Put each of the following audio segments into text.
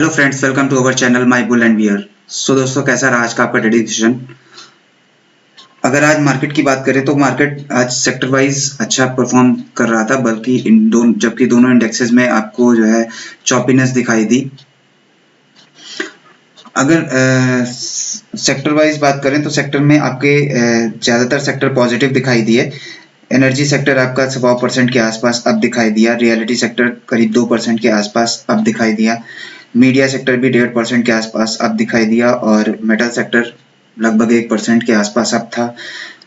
Hello friends, welcome to our channel my bull and bear. So दोस्तों, कैसा रहा आज का आपका ट्रेडिंग सेशन? अगर आज मार्केट की बात करें तो मार्केट आज सेक्टर वाइज अच्छा परफॉर्म कर रहा था, बल्कि जबकि दोनों इंडेक्सेस में आपको जो है चॉपीनेस दिखाई दी। अगर सेक्टर वाइज बात करें तो सेक्टर में आपके ज़्यादातर सेक्टर पॉजिटिव दिखाई दिए। एनर्जी सेक्टर आपका 1.25% के आसपास अब दिखाई दिया। रियलिटी सेक्टर करीब 2% के आसपास अब दिखाई दिया। मीडिया सेक्टर भी 1.5% के आसपास अब दिखाई दिया और मेटल सेक्टर लगभग 1% के आसपास अब था।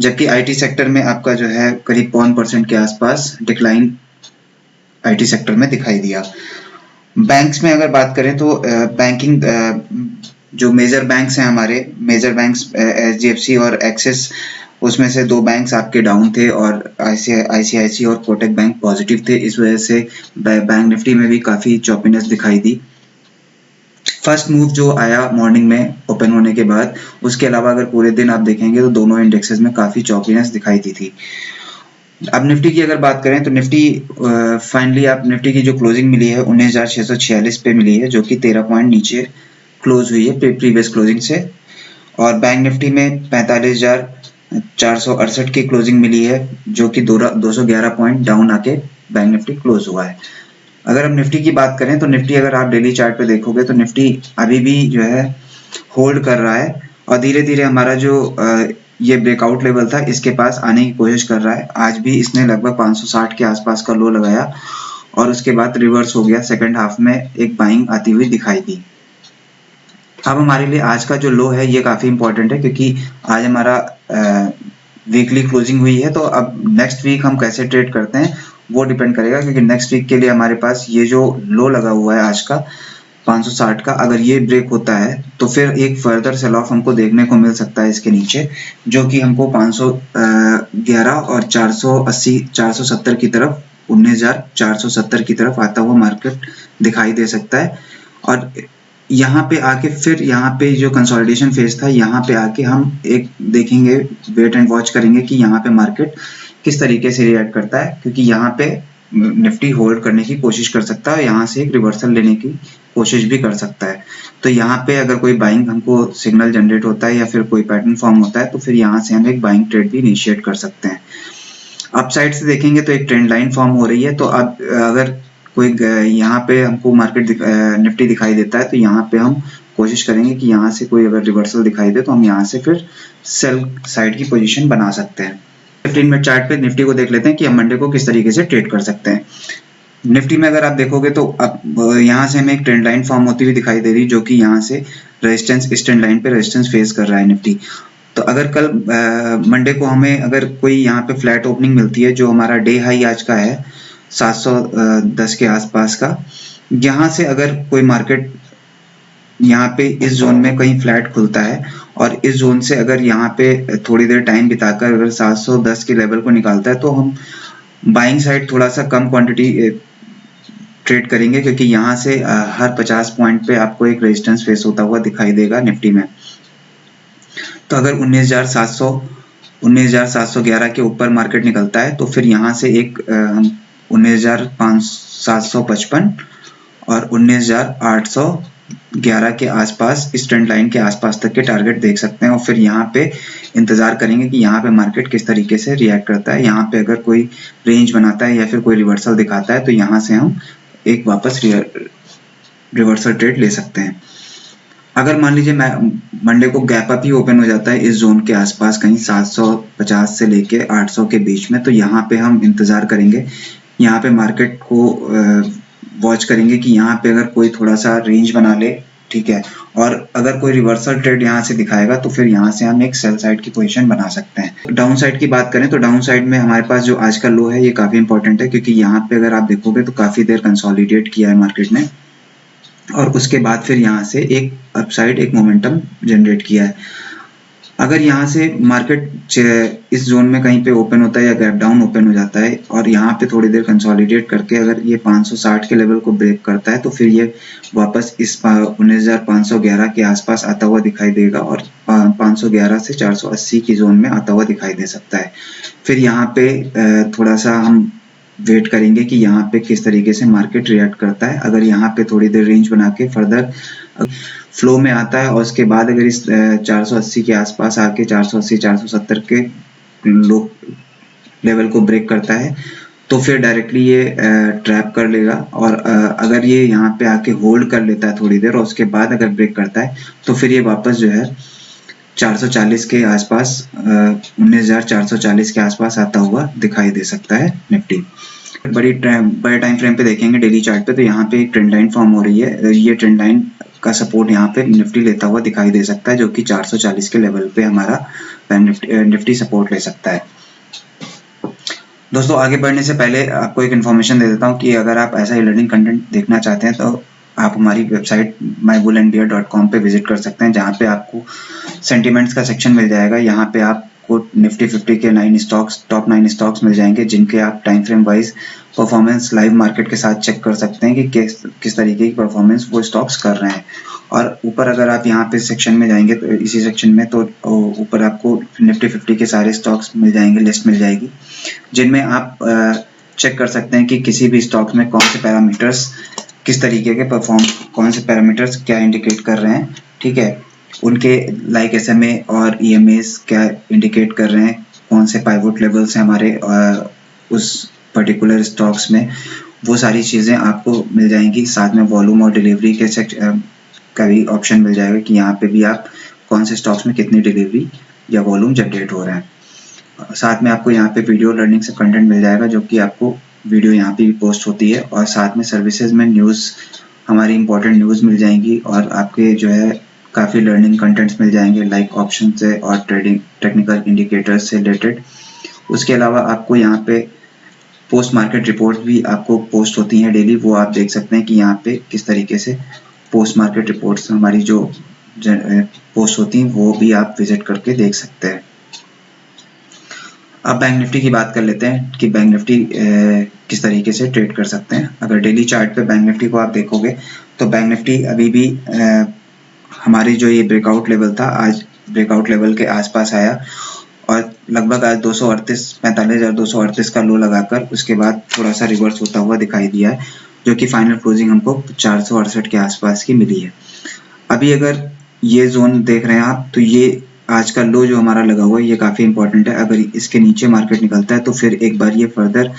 जबकि आईटी सेक्टर में आपका जो है करीब 0.5% के आसपास डिक्लाइन आईटी सेक्टर में दिखाई दिया। बैंक्स में अगर बात करें तो बैंकिंग जो मेजर बैंक्स हैं, हमारे मेजर बैंक्स एचडीएफसी और एक्सिस, उसमें से दो बैंक्स आपके डाउन थे और आईसीआईसी और कोटक बैंक पॉजिटिव थे। इस वजह से बैंक निफ्टी में भी काफ़ी चॉपीनेस दिखाई दी। फर्स्ट मूव जो आया मॉर्निंग में ओपन होने के बाद, उसके अलावा अगर पूरे दिन आप देखेंगे तो दोनों इंडेक्सेस में काफ़ी चॉपीनेस दिखाई दी थी। अब निफ्टी की अगर बात करें तो निफ्टी फाइनली आप निफ्टी की जो क्लोजिंग मिली है 19,646 पे मिली है, जो कि 13 पॉइंट नीचे क्लोज हुई है प्रीवियस क्लोजिंग से। और बैंक निफ्टी में 45,468 की क्लोजिंग मिली है, जो कि 211 पॉइंट डाउन आके बैंक निफ्टी क्लोज हुआ है। अगर हम निफ्टी की बात करें तो निफ्टी अगर आप डेली चार्ट पे देखोगे तो निफ्टी अभी भी जो है होल्ड कर रहा है और धीरे धीरे हमारा जो ये ब्रेकआउट लेवल था इसके पास आने की कोशिश कर रहा है। आज भी इसने लगभग 560 के आसपास का लो लगाया और उसके बाद रिवर्स हो गया। सेकंड हाफ में एक बाइंग आती हुई दिखाई दी। अब हमारे लिए आज का जो लो है ये काफ़ी इंपॉर्टेंट है, क्योंकि आज हमारा वीकली क्लोजिंग हुई है। तो अब नेक्स्ट वीक हम कैसे ट्रेड करते हैं वो डिपेंड करेगा, क्योंकि नेक्स्ट वीक के लिए हमारे पास ये जो लो लगा हुआ है आज का 560 का, अगर ये ब्रेक होता है तो फिर एक फर्दर सेल ऑफ हमको देखने को मिल सकता है इसके नीचे, जो कि हमको 511 और 480 470 की तरफ 19,470 की तरफ आता हुआ मार्केट दिखाई दे सकता है। और यहाँ पे आके फिर यहाँ पे जो कंसोलिडेशन फेज था, यहाँ पे आके हम एक देखेंगे, वेट एंड वॉच करेंगे कि यहाँ पे मार्केट किस तरीके से रिएक्ट करता है, क्योंकि यहाँ पे निफ्टी होल्ड करने की कोशिश कर सकता है, यहाँ से एक रिवर्सल लेने की कोशिश भी कर सकता है। तो यहाँ पे अगर कोई बाइंग हमको सिग्नल जनरेट होता है या फिर कोई पैटर्न फॉर्म होता है तो फिर यहाँ से हम एक बाइंग ट्रेड भी इनिशिएट कर सकते हैं। अपसाइड से देखेंगे तो एक ट्रेंड लाइन फॉर्म हो रही है। तो अब अगर कोई यहाँ पे हमको मार्केट निफ्टी दिखाई देता है तो यहाँ पे हम कोशिश करेंगे कि यहाँ से कोई अगर रिवर्सल दिखाई दे तो हम यहाँ से फिर सेल साइड की पोजीशन बना सकते हैं। 15 मिनट चार्ट पे निफ्टी को देख लेते हैं कि हम मंडे को किस तरीके से ट्रेड कर सकते हैं। निफ्टी में अगर आप देखोगे तो अब यहाँ से हमें एक ट्रेंड लाइन फॉर्म होती हुई दिखाई दे रही है, जो कि यहाँ से रेजिस्टेंस, इस ट्रेंड लाइन पे रेजिस्टेंस फेस कर रहा है निफ्टी। तो अगर कल मंडे को हमें अगर कोई यहाँ पे फ्लैट ओपनिंग मिलती है, जो हमारा डे हाई आज का है 710 के आसपास का, यहाँ से अगर कोई मार्केट यहाँ पे इस जोन में कहीं फ्लैट खुलता है और इस जोन से अगर यहाँ पे थोड़ी देर टाइम बिताकर अगर 710 के लेवल को निकालता है तो हम बाइंग साइड थोड़ा सा कम क्वांटिटी ट्रेड करेंगे, क्योंकि यहाँ से हर 50 पॉइंट पे आपको एक रेजिस्टेंस फेस होता हुआ दिखाई देगा निफ्टी में। तो अगर 19,711 के ऊपर मार्केट निकलता है तो फिर यहाँ से एक 19,755 और 19,811 के आसपास, इस ट्रेंड लाइन के आसपास तक के टारगेट देख सकते हैं। और फिर यहाँ पे इंतजार करेंगे कि यहाँ पे मार्केट किस तरीके से रिएक्ट करता है। यहाँ पे अगर कोई रेंज बनाता है या फिर कोई रिवर्सल दिखाता है तो यहाँ से हम एक वापस रिवर्सल ट्रेड ले सकते हैं। अगर मान लीजिए मंडे को गैप अप ही ओपन हो जाता है इस जोन के आसपास कहीं 750 से लेके 800 के बीच में, तो यहाँ पे हम इंतजार करेंगे। यहाँ पे मार्केट को वॉच करेंगे कि यहाँ पे अगर कोई थोड़ा सा रेंज बना ले, ठीक है, और अगर कोई रिवर्सल ट्रेड यहाँ से दिखाएगा तो फिर यहाँ से हम एक सेल साइड की पोजीशन बना सकते हैं। डाउन साइड की बात करें तो डाउन साइड में हमारे पास जो आज का लो है ये काफी इंपॉर्टेंट है, क्योंकि यहाँ पे अगर आप देखोगे तो काफी देर कंसोलिडेट किया है मार्केट ने और उसके बाद फिर यहाँ से एक अपसाइड, एक मोमेंटम जनरेट किया है। अगर यहाँ से मार्केट इस जोन में कहीं पे ओपन होता है या गैप डाउन ओपन हो जाता है और यहाँ पे थोड़ी देर कंसोलिडेट करके अगर ये 560 के लेवल को ब्रेक करता है तो फिर ये वापस इस 19,511 के आसपास आता हुआ दिखाई देगा और 511 से 480 की जोन में आता हुआ दिखाई दे सकता है। फिर यहाँ पे थोड़ा सा हम वेट करेंगे कि यहाँ पे किस तरीके से मार्केट रिएक्ट करता है। अगर यहाँ पे थोड़ी देर रेंज बना के फर्दर फ्लो में आता है और उसके बाद अगर इस 480 के आसपास आके 480 470 के लो लेवल को ब्रेक करता है तो फिर डायरेक्टली ये ट्रैप कर लेगा। और अगर ये यहाँ पे आके होल्ड कर लेता है थोड़ी देर और उसके बाद अगर ब्रेक करता है तो फिर ये वापस जो है 440 के आसपास 19,440 के आसपास आता हुआ दिखाई दे सकता है निफ्टी। बड़े टाइम फ्रेम पे देखेंगे डेली चार्ट पे तो यहाँ पे एक ट्रेंड लाइन फॉर्म हो रही है। ये ट्रेंड लाइन का सपोर्ट यहाँ पे निफ्टी लेता हुआ दिखाई दे सकता है, जो कि 440 के लेवल पे हमारा निफ्टी सपोर्ट ले सकता है। दोस्तों आगे बढ़ने से पहले आपको एक इन्फॉर्मेशन दे देता हूँ कि अगर आप ऐसा ही लर्निंग कंटेंट देखना चाहते हैं तो आप हमारी वेबसाइट mybulandbear.com पे विजिट कर सकते हैं, जहाँ पे आपको सेंटिमेंट्स का सेक्शन मिल जाएगा। यहाँ पे आपको निफ्टी 50 के टॉप 9 स्टॉक्स मिल जाएंगे, जिनके आप time frame wise performance live market के साथ चेक कर सकते हैं कि किस तरीके की परफॉर्मेंस वो स्टॉक्स कर रहे हैं। और ऊपर अगर आप यहाँ पे सेक्शन में जाएंगे तो इसी सेक्शन में तो ऊपर आपको निफ्टी 50 के सारे स्टॉक्स मिल जाएंगे, लिस्ट मिल जाएगी, जिनमें आप चेक कर सकते हैं कि किसी भी स्टॉक्स में कौन से पैरामीटर्स किस तरीके के कौन से पैरामीटर्स क्या इंडिकेट कर रहे हैं, ठीक है। उनके लाइक SMA और EMAs क्या इंडिकेट कर रहे हैं, कौन से पाइवोट लेवल्स हैं हमारे उस पर्टिकुलर स्टॉक्स में, वो सारी चीज़ें आपको मिल जाएंगी। साथ में वॉल्यूम और डिलीवरी के का भी ऑप्शन मिल जाएगा कि यहाँ पे भी आप कौन से स्टॉक्स में कितनी डिलीवरी या वॉल्यूम जनरेट हो रहा है। साथ में आपको यहाँ पे वीडियो लर्निंग से कंटेंट मिल जाएगा, जो कि आपको वीडियो यहाँ पे भी पोस्ट होती है। और साथ में सर्विसेज में न्यूज़, हमारी इंपॉर्टेंट न्यूज़ मिल जाएंगी और आपके जो है काफ़ी लर्निंग कंटेंट्स मिल जाएंगे लाइक ऑप्शन से और ट्रेडिंग टेक्निकल इंडिकेटर्स से रिलेटेड। उसके अलावा आपको यहाँ पे पोस्ट मार्केट रिपोर्ट भी आपको पोस्ट होती हैं डेली, वो आप देख सकते हैं कि यहाँ पे किस तरीके से पोस्ट मार्केट रिपोर्ट्स हमारी जो पोस्ट होती हैं वो भी आप विजिट करके देख सकते हैं। अब बैंक निफ्टी की बात कर लेते हैं कि बैंक निफ्टी किस तरीके से ट्रेड कर सकते हैं। अगर डेली चार्ट पे बैंक निफ्टी को आप देखोगे तो बैंक निफ्टी अभी भी हमारी जो ये ब्रेकआउट लेवल था, आज ब्रेकआउट लेवल के आसपास आया और लगभग आज 45,238 का लो लगाकर उसके बाद थोड़ा सा रिवर्स होता हुआ दिखाई दिया है, जो कि फाइनल क्लोजिंग हमको 468 के आसपास की मिली है। अभी अगर ये जोन देख रहे हैं आप तो ये आज का लो जो हमारा लगा हुआ है ये काफ़ी इंपॉर्टेंट है। अगर इसके नीचे मार्केट निकलता है तो फिर एक बार ये फर्दर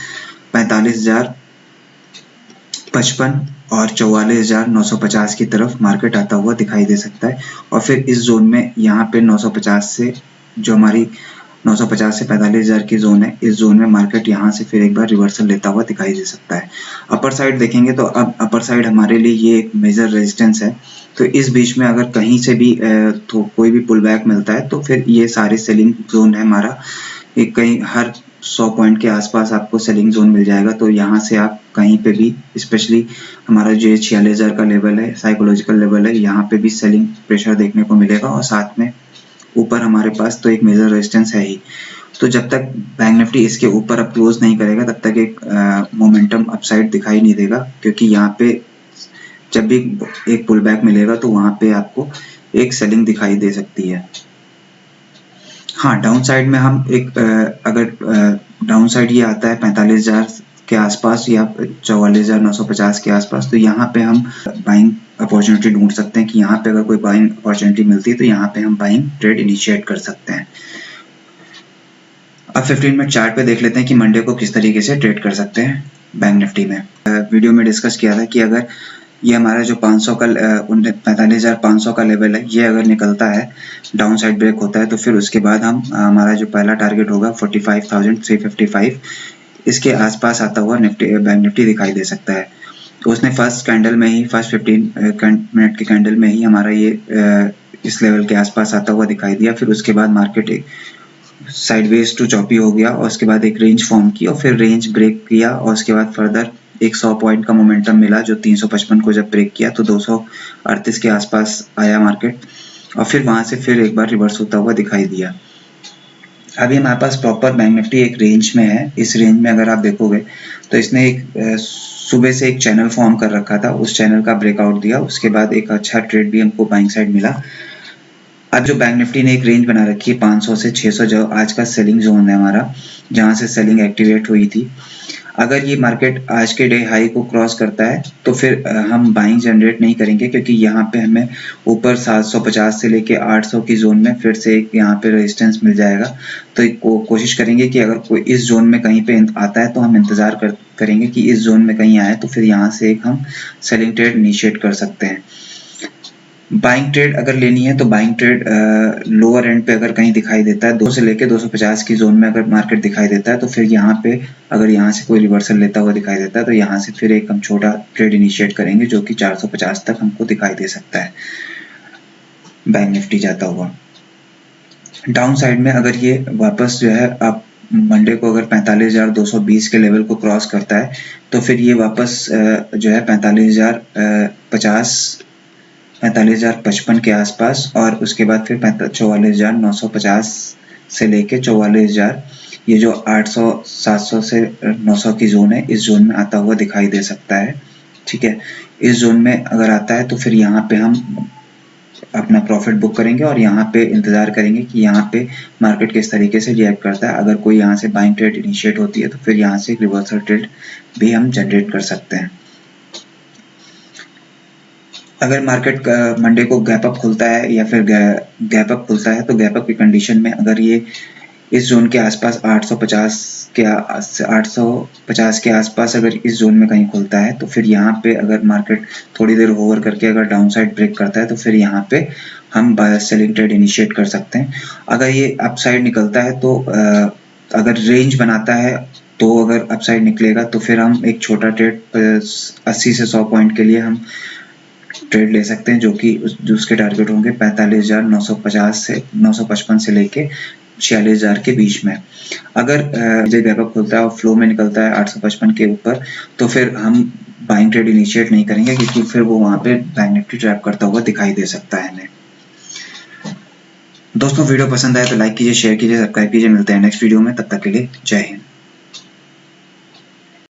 45,055 और 44,950 की तरफ मार्केट आता हुआ दिखाई दे सकता है। और फिर इस जोन में यहाँ पे 950 से जो हमारी 950 से 45,000 की जोन है, इस जोन में मार्केट यहाँ से फिर एक बार रिवर्सल लेता हुआ दिखाई दे सकता है। अपर साइड देखेंगे तो अब अपर साइड हमारे लिए ये एक मेजर रेजिस्टेंस है, तो इस बीच में अगर कहीं से भी तो कोई भी पुल बैक मिलता है तो फिर ये सारे सेलिंग जोन है हमारा, एक कहीं हर 100 पॉइंट के आसपास आपको सेलिंग जोन मिल जाएगा। तो यहाँ से आप कहीं पे भी, स्पेशली हमारा जो 46,000 का लेवल है, साइकोलॉजिकल लेवल है, यहाँ पे भी सेलिंग प्रेशर देखने को मिलेगा। और साथ में ऊपर हमारे पास तो एक मेजर रेजिस्टेंस है ही। तो जब तक बैंक निफ्टी इसके ऊपर अब क्लोज नहीं करेगा तब तक एक मोमेंटम अपसाइड दिखाई नहीं देगा, क्योंकि यहाँ पे जब भी एक पुल बैक मिलेगा तो वहाँ पे आपको एक सेलिंग दिखाई दे सकती है। हाँ, डाउन साइड में हम एक अगर डाउन साइड ये आता है 45,000 के आसपास या 44,950 के आसपास, तो यहाँ पे हम बाइंग अपॉर्चुनिटी ढूंढ सकते हैं कि यहाँ पे अगर कोई बाइंग अपॉर्चुनिटी मिलती है तो यहाँ पे हम बाइंग ट्रेड इनिशिएट कर सकते हैं। अब 15 मिनट चार्ट पे देख लेते हैं कि मंडे को किस तरीके से ट्रेड कर सकते हैं बैंक निफ्टी में। वीडियो में डिस्कस किया था कि अगर ये हमारा जो 500 का 45,500 का लेवल है, ये अगर निकलता है, डाउन साइड ब्रेक होता है, तो फिर उसके बाद हम हमारा जो पहला टारगेट होगा 45,355 इसके आसपास आता हुआ बैंक निफ्टी दिखाई दे सकता है। तो उसने फर्स्ट 15 मिनट के कैंडल में ही हमारा ये इस लेवल के आसपास आता हुआ दिखाई दिया। फिर उसके बाद मार्केट एक साइडवेज टू चॉपी हो गया और उसके बाद एक रेंज फॉर्म की और फिर रेंज ब्रेक किया और उसके बाद फर्दर एक 100 पॉइंट का मोमेंटम मिला, जो 355 को जब ब्रेक किया तो 238 के आसपास आया मार्केट और फिर वहां से फिर एक बार रिवर्स होता हुआ दिखाई दिया। अभी हमारे पास प्रॉपर बैंक निफ्टी एक रेंज में है। इस रेंज में अगर आप देखोगे तो इसने एक सुबह से एक चैनल फॉर्म कर रखा था, उस चैनल का ब्रेकआउट दिया, उसके बाद एक अच्छा ट्रेड भी हमको बाइंग साइड मिला। अब जो बैंक निफ्टी ने एक रेंज बना रखी है 500 से 600, जो आज का सेलिंग जोन है हमारा, जहां से सेलिंग एक्टिवेट हुई थी। अगर ये मार्केट आज के डे हाई को क्रॉस करता है तो फिर हम बाइंग जनरेट नहीं करेंगे, क्योंकि यहाँ पे हमें ऊपर 750 से लेके 800 की जोन में फिर से एक यहाँ पे रेजिस्टेंस मिल जाएगा। तो कोशिश करेंगे कि अगर कोई इस जोन में कहीं पे आता है तो हम इंतज़ार करेंगे कि इस जोन में कहीं आए, तो फिर यहाँ से एक हम सेलिंग ट्रेड इनिशिएट कर सकते हैं। बाइंग ट्रेड अगर लेनी है तो बाइंग ट्रेड लोअर एंड पे अगर कहीं दिखाई देता है 200 से लेके 250 की जोन में अगर मार्केट दिखाई देता है तो फिर यहाँ पे अगर यहाँ से कोई रिवर्सल लेता हुआ दिखाई देता है तो यहाँ से फिर एक हम छोटा ट्रेड इनिशिएट करेंगे जो कि 450 तक हमको दिखाई दे सकता है बैंक निफ्टी जाता हुआ। डाउन साइड में अगर ये वापस जो है आप मंडे को अगर 45,220 के लेवल को क्रॉस करता है तो फिर ये वापस जो है 45,055 के आसपास, और उसके बाद फिर 44,950 से लेके 44,000, ये जो 800 700 से 900 की जोन है, इस जोन में आता हुआ दिखाई दे सकता है। ठीक है, इस जोन में अगर आता है तो फिर यहाँ पे हम अपना प्रॉफिट बुक करेंगे और यहाँ पे इंतजार करेंगे कि यहाँ पे मार्केट किस तरीके से रिएक्ट करता है। अगर कोई यहाँ से बाइंग ट्रेड इनिशिएट होती है तो फिर यहाँ से एक रिवर्सल ट्रेड भी हम जनरेट कर सकते हैं। अगर मार्केट मंडे को गैप अप खुलता है या फिर गैप अप खुलता है तो गैप अप की कंडीशन में अगर ये इस जोन के आसपास 850 के आसपास अगर इस जोन में कहीं खुलता है तो फिर यहाँ पे अगर मार्केट थोड़ी देर होवर करके अगर डाउन साइड ब्रेक करता है तो फिर यहाँ पे हम बाय सेलिंग ट्रेड इनिशिएट कर सकते हैं। अगर ये अप साइड निकलता है तो अगर रेंज बनाता है तो अगर अप साइड निकलेगा तो फिर हम एक छोटा ट्रेड 80 से 100 पॉइंट के लिए हम ट्रेड ले सकते हैं, जो कि उसके टारगेट होंगे 45,950 से 955 से लेके 46,000 के बीच में। अगर गैप अप खुलता है और फ्लो में निकलता है 855 के ऊपर तो फिर हम बाइंग ट्रेड इनिशिएट नहीं करेंगे, क्योंकि फिर वो वहां पे बैंक निफ्टी ट्रैप करता हुआ दिखाई दे सकता है हमें। दोस्तों वीडियो पसंद आए तो लाइक कीजिए, शेयर कीजिए, सब्सक्राइब कीजिए। मिलते हैं नेक्स्ट वीडियो में, तब तक के लिए जय हिंद।